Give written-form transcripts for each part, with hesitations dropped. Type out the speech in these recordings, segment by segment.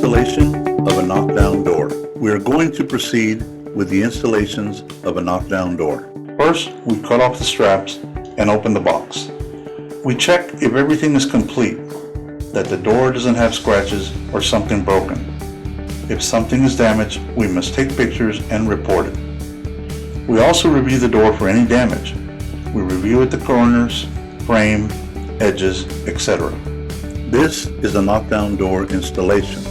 Installation of a knockdown door. We are going to proceed with the installations of a knockdown door. First, we cut off the straps and open the box. We check if everything is complete, that the door doesn't have scratches or something broken. If something is damaged, we must take pictures and report it. We also review the door for any damage. We review at the corners, frame, edges, etc. This is a knockdown door installation,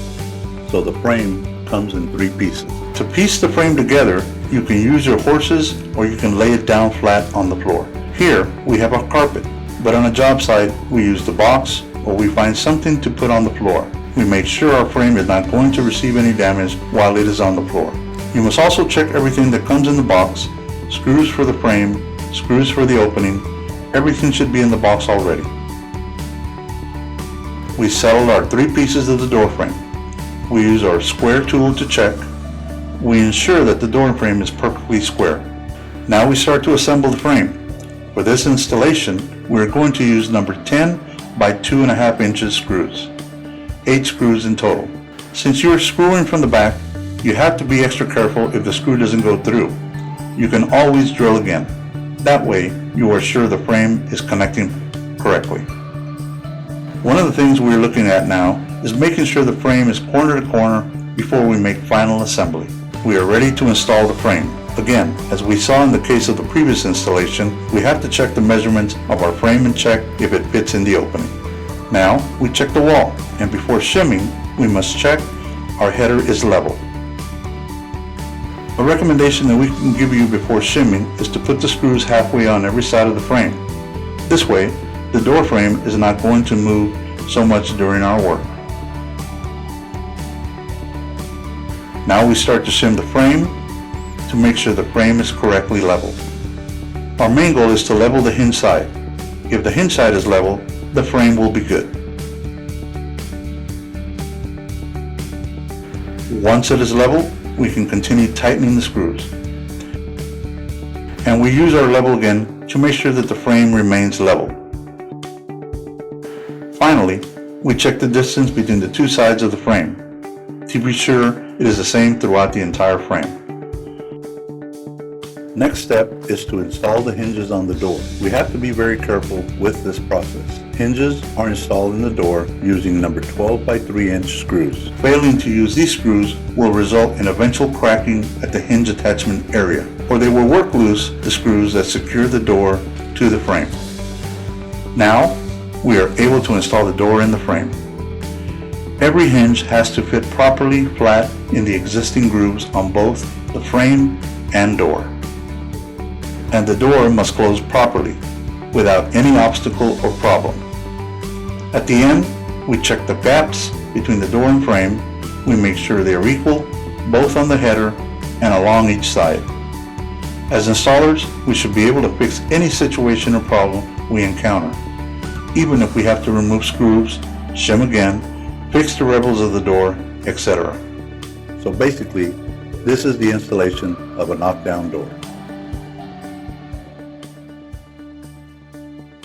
so the frame comes in 3 pieces. To piece the frame together, you can use your horses or you can lay it down flat on the floor. Here we have a carpet, but on a job site we use the box or we find something to put on the floor. We make sure our frame is not going to receive any damage while it is on the floor. You must also check everything that comes in the box, screws for the frame, screws for the opening. Everything should be in the box already. We settled our 3 pieces of the door frame. We use our square tool to check. We ensure that the door frame is perfectly square. Now we start to assemble the frame. For this installation, we are going to use number 10 by 2.5 inches screws. 8 screws in total. Since you are screwing from the back, you have to be extra careful if the screw doesn't go through. You can always drill again. That way, you are sure the frame is connecting correctly. One of the things we are looking at now is making sure the frame is corner to corner before we make final assembly. We are ready to install the frame. Again, as we saw in the case of the previous installation, we have to check the measurements of our frame and check if it fits in the opening. Now, we check the wall, and before shimming, we must check our header is level. A recommendation that we can give you before shimming is to put the screws halfway on every side of the frame. This way, the door frame is not going to move so much during our work. Now we start to shim the frame to make sure the frame is correctly leveled. Our main goal is to level the hinge side. If the hinge side is level, the frame will be good. Once it is level, we can continue tightening the screws. And we use our level again to make sure that the frame remains level. Finally, we check the distance between the 2 sides of the frame to be sure it is the same throughout the entire frame. Next step is to install the hinges on the door. We have to be very careful with this process. Hinges are installed in the door using number 12 by 3 inch screws. Failing to use these screws will result in eventual cracking at the hinge attachment area, or they will work loose the screws that secure the door to the frame. Now, we are able to install the door in the frame. Every hinge has to fit properly flat in the existing grooves on both the frame and door. And the door must close properly without any obstacle or problem. At the end, we check the gaps between the door and frame. We make sure they are equal, both on the header and along each side. As installers, we should be able to fix any situation or problem we encounter, even if we have to remove screws, shim again, fix the revels of the door, etc. So basically, this is the installation of a knockdown door.